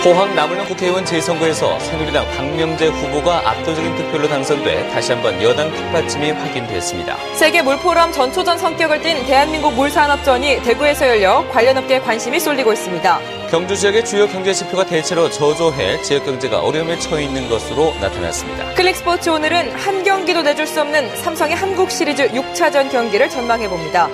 포항 남울릉 국회의원 재선거에서 새누리당 박명재 후보가 압도적인 득표로 당선돼 다시 한번 여당 뒷받침이 확인됐습니다. 세계 물포럼 전초전 성격을 띤 대한민국 물산업전이 대구에서 열려 관련 업계에 관심이 쏠리고 있습니다. 경주 지역의 주요 경제 지표가 대체로 저조해 지역 경제가 어려움에 처해 있는 것으로 나타났습니다. 클릭스포츠 오늘은 한 경기도 내줄 수 없는 삼성의 한국 시리즈 6차전 경기를 전망해봅니다.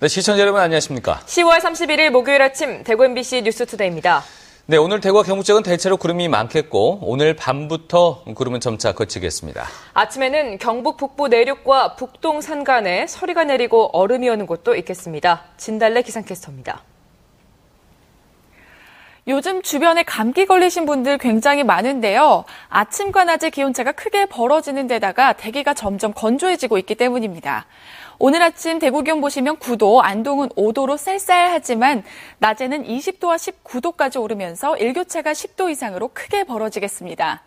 네, 시청자 여러분 안녕하십니까? 10월 31일 목요일 아침 대구 MBC 뉴스투데이입니다. 네, 오늘 대구와 경북 지역은 대체로 구름이 많겠고 오늘 밤부터 구름은 점차 걷히겠습니다. 아침에는 경북 북부 내륙과 북동 산간에 서리가 내리고 얼음이 오는 곳도 있겠습니다. 진달래 기상캐스터입니다. 요즘 주변에 감기 걸리신 분들 굉장히 많은데요. 아침과 낮의 기온차가 크게 벌어지는 데다가 대기가 점점 건조해지고 있기 때문입니다. 오늘 아침 대구 기온 보시면 9도, 안동은 5도로 쌀쌀하지만 낮에는 20도와 19도까지 오르면서 일교차가 10도 이상으로 크게 벌어지겠습니다.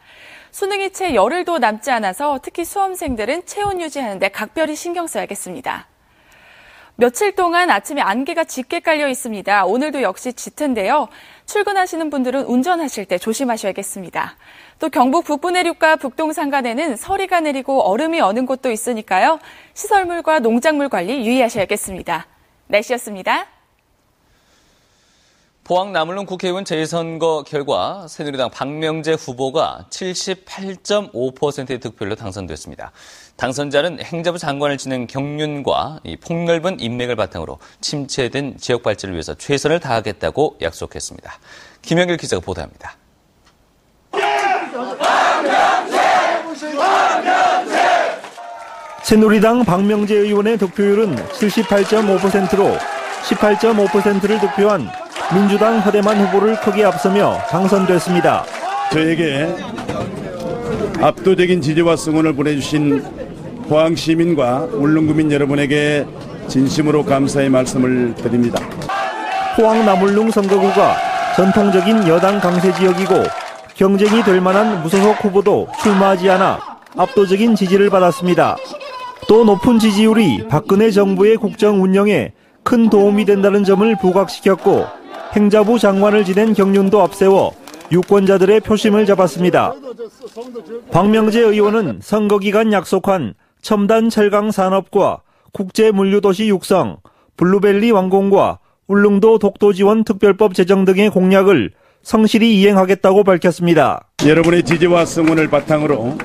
수능이 채 열흘도 남지 않아서 특히 수험생들은 체온 유지하는 데 각별히 신경 써야겠습니다. 며칠 동안 아침에 안개가 짙게 깔려 있습니다. 오늘도 역시 짙은데요. 출근하시는 분들은 운전하실 때 조심하셔야겠습니다. 또 경북 북부 내륙과 북동 산간에는 서리가 내리고 얼음이 어는 곳도 있으니까요. 시설물과 농작물 관리 유의하셔야겠습니다. 날씨였습니다. 포항 남울릉 국회의원 재선거 결과 새누리당 박명재 후보가 78.5%의 득표율로 당선됐습니다. 당선자는 행자부 장관을 지낸 경륜과 폭넓은 인맥을 바탕으로 침체된 지역 발전을 위해서 최선을 다하겠다고 약속했습니다. 김영길 기자가 보도합니다. 새누리당 박명재 의원의 득표율은 78.5%로 18.5%를 득표한 민주당 허대만 후보를 크게 앞서며 당선됐습니다. 저에게 압도적인 지지와 승원을 보내주신 포항 시민과 울릉구민 여러분에게 진심으로 감사의 말씀을 드립니다. 포항 남울릉 선거구가 전통적인 여당 강세 지역이고 경쟁이 될 만한 무소속 후보도 출마하지 않아 압도적인 지지를 받았습니다. 또 높은 지지율이 박근혜 정부의 국정 운영에 큰 도움이 된다는 점을 부각시켰고 행자부 장관을 지낸 경륜도 앞세워 유권자들의 표심을 잡았습니다. 박명재 의원은 선거 기간 약속한 첨단 철강 산업과 국제 물류도시 육성, 블루벨리 완공과 울릉도 독도 지원 특별법 제정 등의 공약을 성실히 이행하겠다고 밝혔습니다. 여러분의 지지와 성원을 바탕으로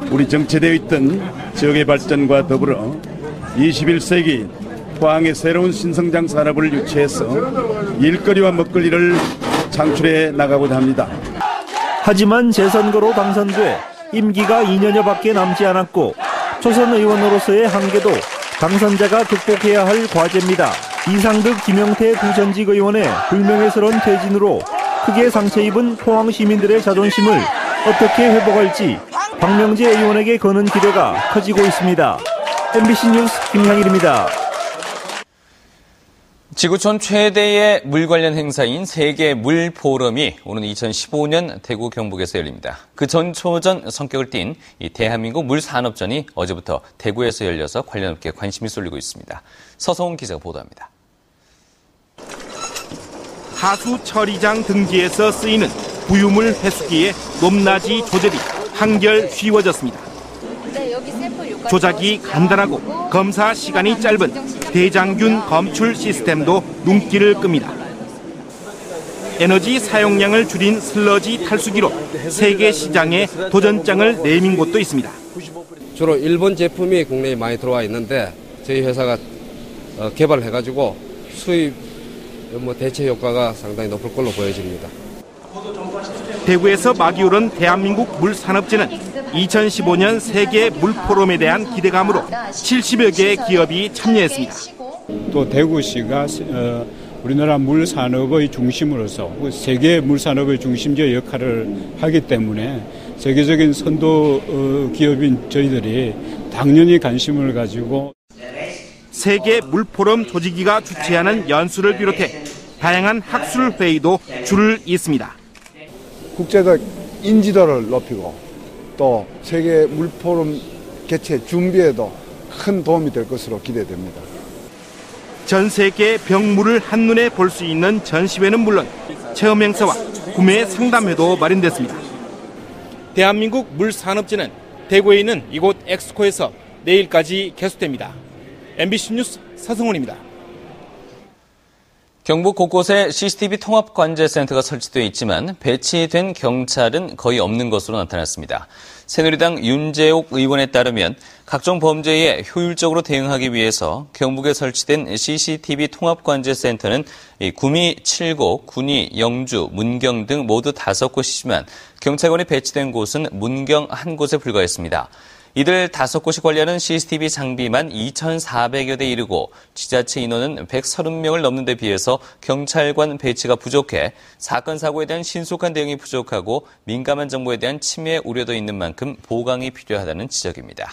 우리 정체되어 있던 지역의 발전과 더불어 21세기 포항의 새로운 신성장 산업을 유치해서 일거리와 먹거리를 창출해 나가고자 합니다. 하지만 재선거로 당선돼 임기가 2년여밖에 남지 않았고 초선 의원으로서의 한계도 당선자가 극복해야 할 과제입니다. 이상득, 김영태 두 전직 의원의 불명예스러운 퇴진으로 크게 상처 입은 포항 시민들의 자존심을 어떻게 회복할지 박명재 의원에게 거는 기대가 커지고 있습니다. MBC 뉴스 김향일입니다. 지구촌 최대의 물 관련 행사인 세계 물 포럼이 오는 2015년 대구 경북에서 열립니다. 그 전초전 성격을 띤 이 대한민국 물 산업전이 어제부터 대구에서 열려서 관련 업계에 관심이 쏠리고 있습니다. 서성훈 기자가 보도합니다. 하수 처리장 등지에서 쓰이는 부유물 회수기의 높낮이 조절이 한결 쉬워졌습니다. 조작이 간단하고 검사 시간이 짧은 대장균 검출 시스템도 눈길을 끕니다. 에너지 사용량을 줄인 슬러지 탈수기로 세계 시장에 도전장을 내민 곳도 있습니다. 주로 일본 제품이 국내에 많이 들어와 있는데 저희 회사가 개발해가지고 수입 대체 효과가 상당히 높을 걸로 보여집니다. 대구에서 막이 오른 대한민국 물산업진은 2015년 세계 물포럼에 대한 기대감으로 70여 개의 기업이 참여했습니다. 또 대구시가 우리나라 물산업의 중심으로서 세계 물산업의 중심적 역할을 하기 때문에 세계적인 선도 기업인 저희들이 당연히 관심을 가지고 세계 물포럼 조직위가 주최하는 연수를 비롯해 다양한 학술 회의도 줄을 잇습니다. 국제적 인지도를 높이고 또 세계 물포럼 개최 준비에도 큰 도움이 될 것으로 기대됩니다. 전 세계의 병물을 한눈에 볼 수 있는 전시회는 물론 체험 행사와 구매 상담회도 마련됐습니다. 대한민국 물산업진은 대구에 있는 이곳 엑스코에서 내일까지 계속됩니다. MBC 뉴스 서승훈입니다. 경북 곳곳에 CCTV 통합관제센터가 설치되어 있지만 배치된 경찰은 거의 없는 것으로 나타났습니다. 새누리당 윤재옥 의원에 따르면 각종 범죄에 효율적으로 대응하기 위해서 경북에 설치된 CCTV 통합관제센터는 구미 7곳, 군위, 영주, 문경 등 모두 5곳이지만 경찰관이 배치된 곳은 문경 1곳에 불과했습니다. 이들 5곳이 관리하는 CCTV 장비만 2,400여 대 이르고 지자체 인원은 130명을 넘는 데 비해서 경찰관 배치가 부족해 사건 사고에 대한 신속한 대응이 부족하고 민감한 정보에 대한 침해 우려도 있는 만큼 보강이 필요하다는 지적입니다.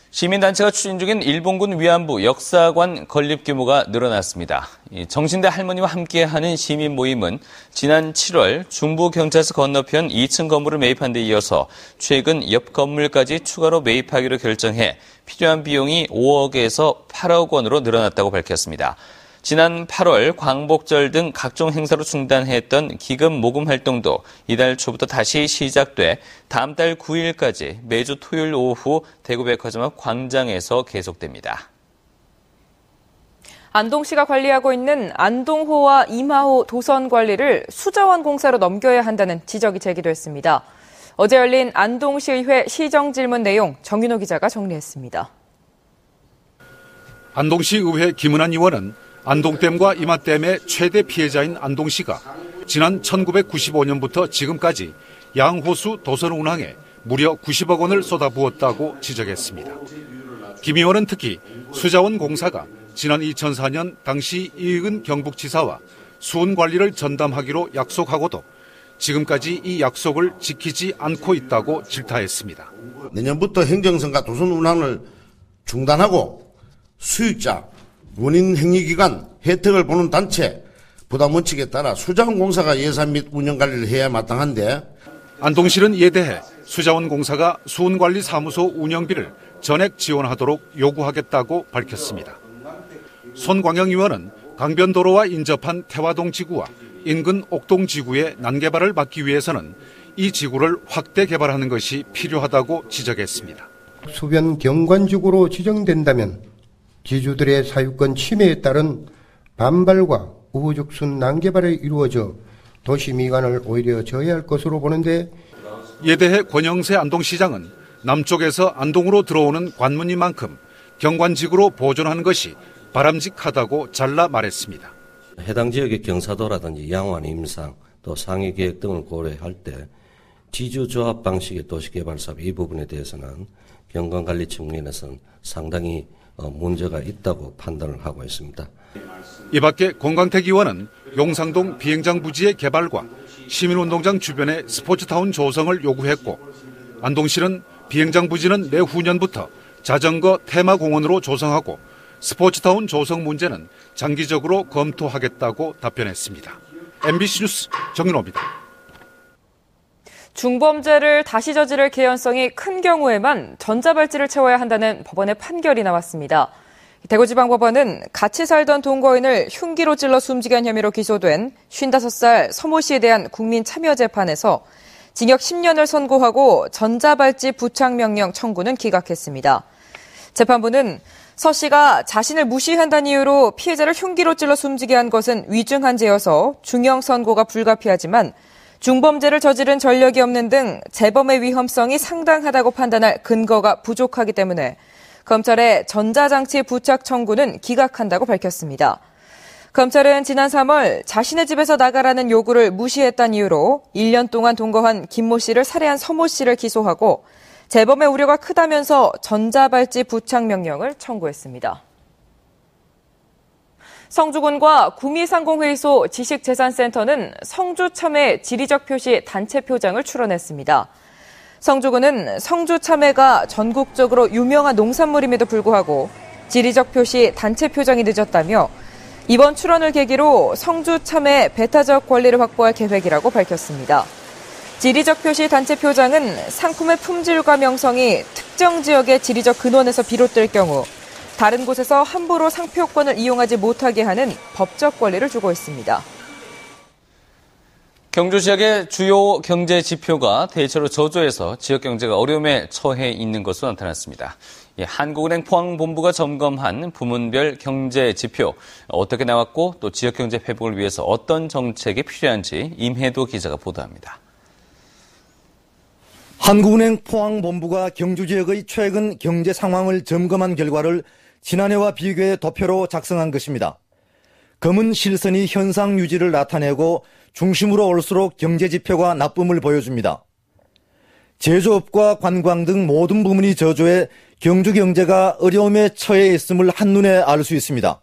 시민단체가 추진 중인 일본군 위안부 역사관 건립 규모가 늘어났습니다. 정신대 할머니와 함께하는 시민 모임은 지난 7월 중부경찰서 건너편 2층 건물을 매입한 데 이어서 최근 옆 건물까지 추가로 매입하기로 결정해 필요한 비용이 5억에서 8억 원으로 늘어났다고 밝혔습니다. 지난 8월 광복절 등 각종 행사로 중단했던 기금 모금 활동도 이달 초부터 다시 시작돼 다음 달 9일까지 매주 토요일 오후 대구백화점 앞 광장에서 계속됩니다. 안동시가 관리하고 있는 안동호와 임하호 도선 관리를 수자원공사로 넘겨야 한다는 지적이 제기됐습니다. 어제 열린 안동시의회 시정질문 내용 정윤호 기자가 정리했습니다. 안동시의회 김은환 의원은 안동댐과 이마댐의 최대 피해자인 안동시가 지난 1995년부터 지금까지 양호수 도선 운항에 무려 90억 원을 쏟아부었다고 지적했습니다. 김 의원은 특히 수자원공사가 지난 2004년 당시 이익은 경북지사와 수운 관리를 전담하기로 약속하고도 지금까지 이 약속을 지키지 않고 있다고 질타했습니다. 내년부터 행정성과 도선 운항을 중단하고 수익자, 원인 행위기간, 혜택을 보는 단체, 부담 원칙에 따라 수자원공사가 예산 및 운영 관리를 해야 마땅한데 안동시는 이에 대해 수자원공사가 수운관리사무소 운영비를 전액 지원하도록 요구하겠다고 밝혔습니다. 손광영 의원은 강변도로와 인접한 태화동 지구와 인근 옥동 지구의 난개발을 막기 위해서는 이 지구를 확대 개발하는 것이 필요하다고 지적했습니다. 수변 경관지구로 지정된다면 지주들의 사유권 침해에 따른 반발과 우후죽순 난개발이 이루어져 도시 미관을 오히려 저해할 것으로 보는데 이에 대해 권영세 안동시장은 남쪽에서 안동으로 들어오는 관문인만큼 경관지구로 보존하는 것이 바람직하다고 잘라 말했습니다. 해당 지역의 경사도라든지 양환, 임상, 또 상해계획 등을 고려할 때 지주조합 방식의 도시개발 사업 이 부분에 대해서는 경관관리 측면에서는 상당히 문제가 있다고 판단을 하고 있습니다. 이 밖에 권광택 의원은 용상동 비행장 부지의 개발과 시민운동장 주변의 스포츠타운 조성을 요구했고 안동시는 비행장 부지는 내후년부터 자전거 테마공원으로 조성하고 스포츠타운 조성 문제는 장기적으로 검토하겠다고 답변했습니다. MBC 뉴스 정윤호입니다. 중범죄를 다시 저지를 개연성이 큰 경우에만 전자발찌를 채워야 한다는 법원의 판결이 나왔습니다. 대구지방법원은 같이 살던 동거인을 흉기로 찔러 숨지게 한 혐의로 기소된 55살 서모 씨에 대한 국민참여재판에서 징역 10년을 선고하고 전자발찌 부착명령 청구는 기각했습니다. 재판부는 서 씨가 자신을 무시한다는 이유로 피해자를 흉기로 찔러 숨지게 한 것은 위중한 죄여서 중형 선고가 불가피하지만 중범죄를 저지른 전력이 없는 등 재범의 위험성이 상당하다고 판단할 근거가 부족하기 때문에 검찰의 전자장치 부착 청구는 기각한다고 밝혔습니다. 검찰은 지난 3월 자신의 집에서 나가라는 요구를 무시했다는 이유로 1년 동안 동거한 김모 씨를 살해한 서모 씨를 기소하고 재범의 우려가 크다면서 전자발찌 부착 명령을 청구했습니다. 성주군과 구미상공회의소 지식재산센터는 성주참회 지리적 표시 단체 표장을 출원했습니다. 성주군은 성주참외가 전국적으로 유명한 농산물임에도 불구하고 지리적 표시 단체 표장이 늦었다며 이번 출원을 계기로 성주참외 배타적 권리를 확보할 계획이라고 밝혔습니다. 지리적 표시 단체 표장은 상품의 품질과 명성이 특정 지역의 지리적 근원에서 비롯될 경우 다른 곳에서 함부로 상표권을 이용하지 못하게 하는 법적 권리를 주고 있습니다. 경주 지역의 주요 경제 지표가 대체로 저조해서 지역 경제가 어려움에 처해 있는 것으로 나타났습니다. 한국은행 포항본부가 점검한 부문별 경제 지표 어떻게 나왔고 또 지역 경제 회복을 위해서 어떤 정책이 필요한지 임혜도 기자가 보도합니다. 한국은행 포항본부가 경주 지역의 최근 경제 상황을 점검한 결과를 지난해와 비교해 도표로 작성한 것입니다. 검은 실선이 현상 유지를 나타내고 중심으로 올수록 경제 지표가 나쁨을 보여줍니다. 제조업과 관광 등 모든 부문이 저조해 경주 경제가 어려움에 처해 있음을 한눈에 알 수 있습니다.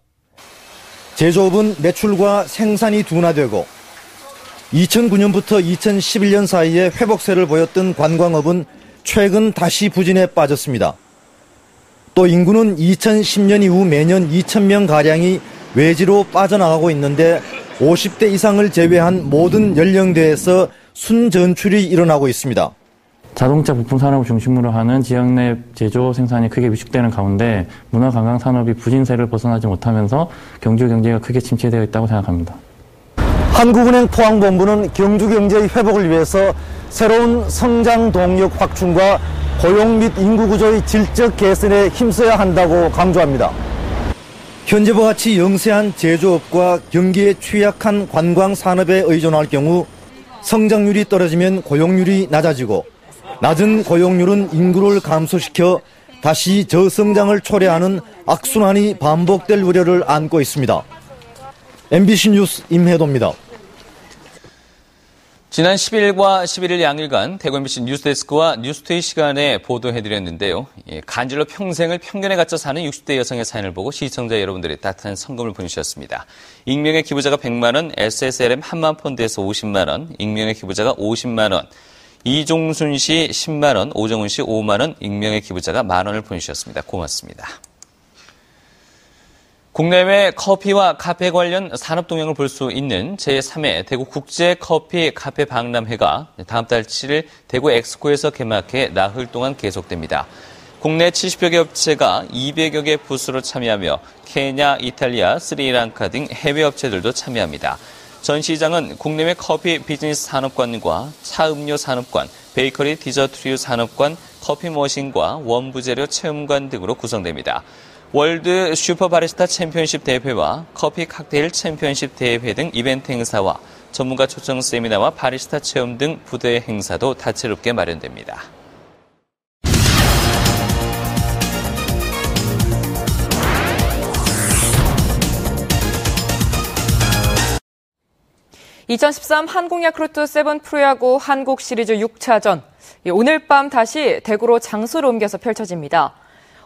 제조업은 매출과 생산이 둔화되고 2009년부터 2011년 사이에 회복세를 보였던 관광업은 최근 다시 부진에 빠졌습니다. 또 인구는 2010년 이후 매년 2,000명가량이 외지로 빠져나가고 있는데 50대 이상을 제외한 모든 연령대에서 순전출이 일어나고 있습니다. 자동차 부품 산업을 중심으로 하는 지역 내 제조 생산이 크게 위축되는 가운데 문화관광 산업이 부진세를 벗어나지 못하면서 경주 경제가 크게 침체되어 있다고 생각합니다. 한국은행 포항본부는 경주 경제의 회복을 위해서 새로운 성장 동력 확충과 고용 및 인구 구조의 질적 개선에 힘써야 한다고 강조합니다. 현재와 같이 영세한 제조업과 경기에 취약한 관광 산업에 의존할 경우 성장률이 떨어지면 고용률이 낮아지고 낮은 고용률은 인구를 감소시켜 다시 저성장을 초래하는 악순환이 반복될 우려를 안고 있습니다. MBC 뉴스 임혜도입니다. 지난 10일과 11일 양일간 대구 MBC 뉴스데스크와 뉴스투데이 시간에 보도해드렸는데요. 간질로 평생을 편견에 갇혀 사는 60대 여성의 사연을 보고 시청자 여러분들이 따뜻한 성금을 보내주셨습니다. 익명의 기부자가 100만 원, SSLM 한만펀드에서 50만 원, 익명의 기부자가 50만 원, 이종순 씨 10만 원, 오정훈 씨 5만 원, 익명의 기부자가 만 원을 보내주셨습니다. 고맙습니다. 국내외 커피와 카페 관련 산업 동향을 볼 수 있는 제3회 대구 국제 커피 카페 박람회가 다음 달 7일 대구 엑스코에서 개막해 나흘 동안 계속됩니다. 국내 70여 개 업체가 200여 개 부스로 참여하며 케냐, 이탈리아, 스리랑카 등 해외 업체들도 참여합니다. 전시장은 국내외 커피 비즈니스 산업관과 차음료 산업관, 베이커리 디저트류 산업관, 커피 머신과 원부재료 체험관 등으로 구성됩니다. 월드 슈퍼 바리스타 챔피언십 대회와 커피 칵테일 챔피언십 대회 등 이벤트 행사와 전문가 초청 세미나와 바리스타 체험 등 부대 행사도 다채롭게 마련됩니다. (2013) 한국야쿠르트 세븐 프로야구 한국 시리즈 6차전. 오늘 밤 다시 대구로 장소를 옮겨서 펼쳐집니다.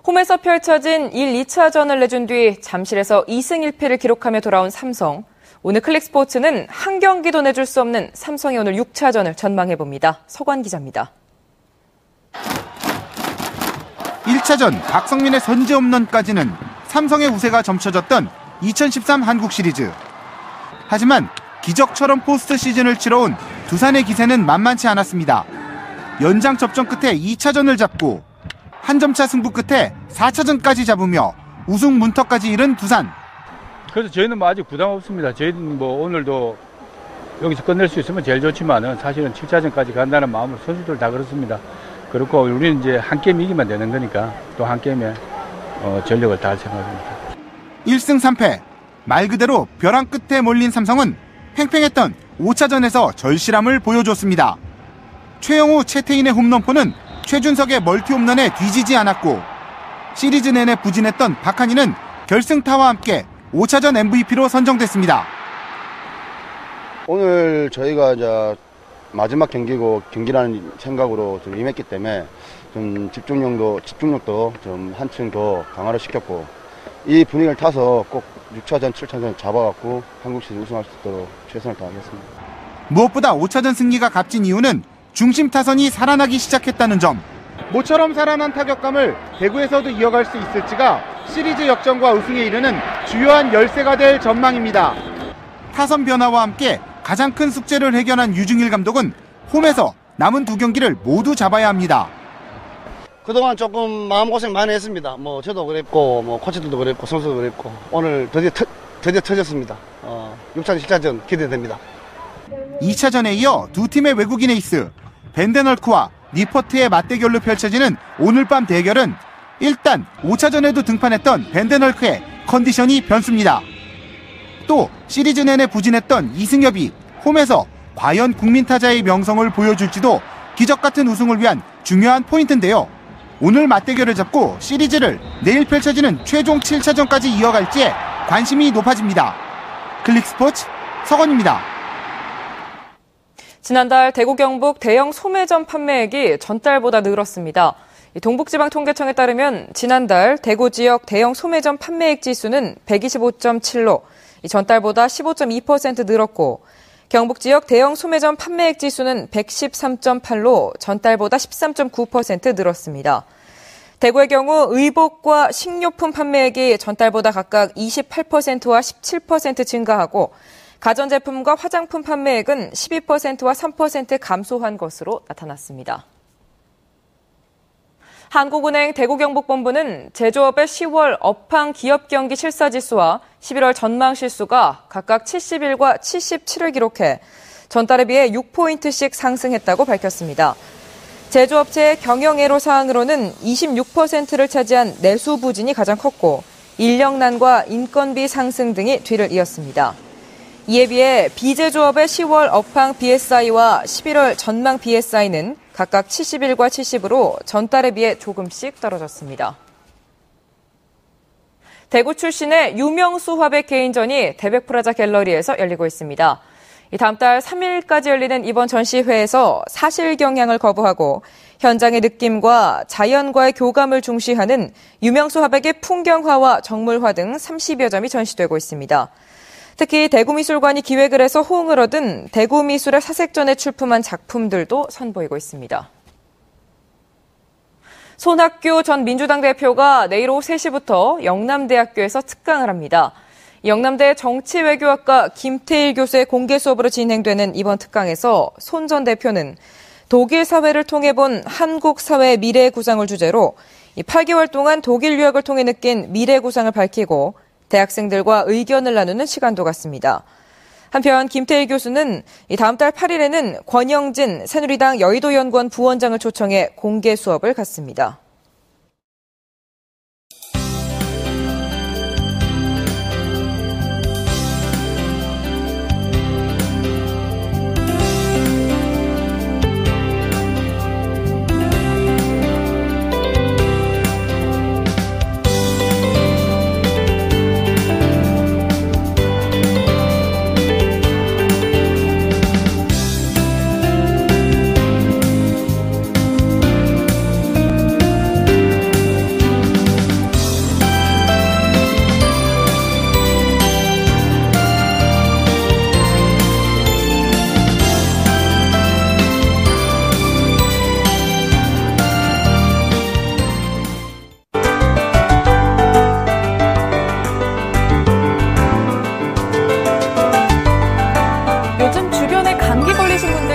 홈에서 펼쳐진 1, 2차전을 내준 뒤 잠실에서 2승 1패를 기록하며 돌아온 삼성. 오늘 클릭스포츠는 한 경기도 내줄 수 없는 삼성의 오늘 6차전을 전망해봅니다. 서관 기자입니다. 1차전 박성민의 선제 홈런까지는 삼성의 우세가 점쳐졌던 2013 한국 시리즈. 하지만 기적처럼 포스트 시즌을 치러온 두산의 기세는 만만치 않았습니다. 연장 접전 끝에 2차전을 잡고 한 점차 승부 끝에 4차전까지 잡으며 우승 문턱까지 이른 두산. 그래서 저희는 아직 부담 없습니다. 저희는 오늘도 여기서 끝낼 수 있으면 제일 좋지만은 사실은 7차전까지 간다는 마음으로 선수들 다 그렇습니다. 그렇고 우리는 이제 한 게임 이기면 되는 거니까 또 한 게임에 전력을 다할 생각입니다. 1승 3패. 말 그대로 벼랑 끝에 몰린 삼성은 팽팽했던 5차전에서 절실함을 보여줬습니다. 최영우, 최태인의 홈런포는 최준석의 멀티 홈런에 뒤지지 않았고 시리즈 내내 부진했던 박한희는 결승타와 함께 5차전 MVP로 선정됐습니다. 오늘 저희가 이제 마지막 경기라는 생각으로 좀 임했기 때문에 좀 집중력도 좀 한층 더 강화를 시켰고 이 분위기를 타서 꼭 6차전, 7차전 잡아갖고 한국 시리즈 우승할 수 있도록 최선을 다하겠습니다. 무엇보다 5차전 승리가 값진 이유는 중심 타선이 살아나기 시작했다는 점. 모처럼 살아난 타격감을 대구에서도 이어갈 수 있을지가 시리즈 역전과 우승에 이르는 주요한 열쇠가 될 전망입니다. 타선 변화와 함께 가장 큰 숙제를 해결한 유중일 감독은 홈에서 남은 두 경기를 모두 잡아야 합니다. 그동안 조금 마음고생 많이 했습니다. 뭐 저도 그랬고 뭐 코치들도 그랬고 선수도 그랬고 오늘 드디어 터졌습니다. 6차 7차전 기대됩니다. 2차전에 이어 두 팀의 외국인 에이스 벤데널크와 니퍼트의 맞대결로 펼쳐지는 오늘 밤 대결은 일단 5차전에도 등판했던 벤데널크의 컨디션이 변수입니다. 또 시리즈 내내 부진했던 이승엽이 홈에서 과연 국민타자의 명성을 보여줄지도 기적같은 우승을 위한 중요한 포인트인데요. 오늘 맞대결을 잡고 시리즈를 내일 펼쳐지는 최종 7차전까지 이어갈지에 관심이 높아집니다. 클릭스포츠 서건입니다. 지난달 대구 경북 대형 소매점 판매액이 전달보다 늘었습니다. 동북지방통계청에 따르면 지난달 대구 지역 대형 소매점 판매액 지수는 125.7로 전달보다 15.2% 늘었고 경북 지역 대형 소매점 판매액 지수는 113.8로 전달보다 13.9% 늘었습니다. 대구의 경우 의복과 식료품 판매액이 전달보다 각각 28%와 17% 증가하고 가전제품과 화장품 판매액은 12%와 3% 감소한 것으로 나타났습니다. 한국은행 대구경북본부는 제조업의 10월 업황 기업경기 실사지수와 11월 전망실수가 각각 71과 77을 기록해 전달에 비해 6포인트씩 상승했다고 밝혔습니다. 제조업체의 경영애로 사항으로는 26%를 차지한 내수 부진이 가장 컸고 인력난과 인건비 상승 등이 뒤를 이었습니다. 이에 비해 비제조업의 10월 업황 BSI와 11월 전망 BSI는 각각 71과 70으로 전달에 비해 조금씩 떨어졌습니다. 대구 출신의 유명수 화백 개인전이 대백프라자 갤러리에서 열리고 있습니다. 다음 달 3일까지 열리는 이번 전시회에서 사실 경향을 거부하고 현장의 느낌과 자연과의 교감을 중시하는 유명수 화백의 풍경화와 정물화 등 30여 점이 전시되고 있습니다. 특히 대구미술관이 기획을 해서 호응을 얻은 대구미술의 사색전에 출품한 작품들도 선보이고 있습니다. 손학규 전 민주당 대표가 내일 오후 3시부터 영남대학교에서 특강을 합니다. 영남대 정치외교학과 김태일 교수의 공개 수업으로 진행되는 이번 특강에서 손 전 대표는 독일 사회를 통해 본 한국 사회의 미래 구상을 주제로 8개월 동안 독일 유학을 통해 느낀 미래 구상을 밝히고 대학생들과 의견을 나누는 시간도 갖습니다. 한편 김태일 교수는 다음 달 8일에는 권영진 새누리당 여의도연구원 부원장을 초청해 공개 수업을 갖습니다.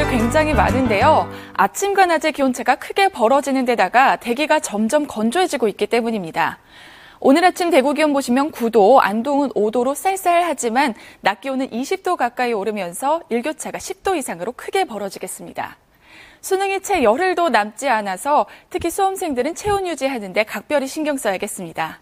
굉장히 많은데요. 아침과 낮의 기온차가 크게 벌어지는 데다가 대기가 점점 건조해지고 있기 때문입니다. 오늘 아침 대구 기온 보시면 9도, 안동은 5도로 쌀쌀하지만 낮 기온은 20도 가까이 오르면서 일교차가 10도 이상으로 크게 벌어지겠습니다. 수능이 채 열흘도 남지 않아서 특히 수험생들은 체온 유지하는 데 각별히 신경 써야겠습니다.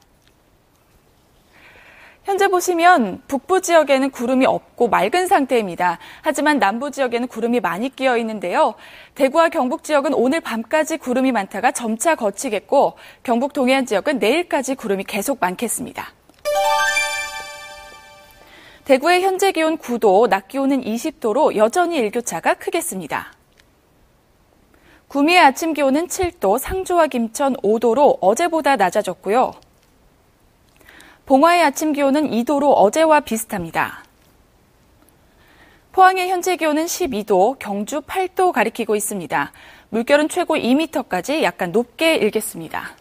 현재 보시면 북부 지역에는 구름이 없고 맑은 상태입니다. 하지만 남부 지역에는 구름이 많이 끼어 있는데요. 대구와 경북 지역은 오늘 밤까지 구름이 많다가 점차 걷히겠고 경북 동해안 지역은 내일까지 구름이 계속 많겠습니다. 대구의 현재 기온 9도, 낮 기온은 20도로 여전히 일교차가 크겠습니다. 구미의 아침 기온은 7도, 상주와 김천 5도로 어제보다 낮아졌고요. 봉화의 아침 기온은 2도로 어제와 비슷합니다. 포항의 현재 기온은 12도, 경주 8도 가리키고 있습니다. 물결은 최고 2m까지 약간 높게 일겠습니다.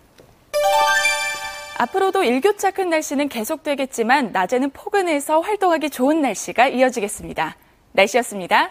앞으로도 일교차 큰 날씨는 계속되겠지만 낮에는 포근해서 활동하기 좋은 날씨가 이어지겠습니다. 날씨였습니다.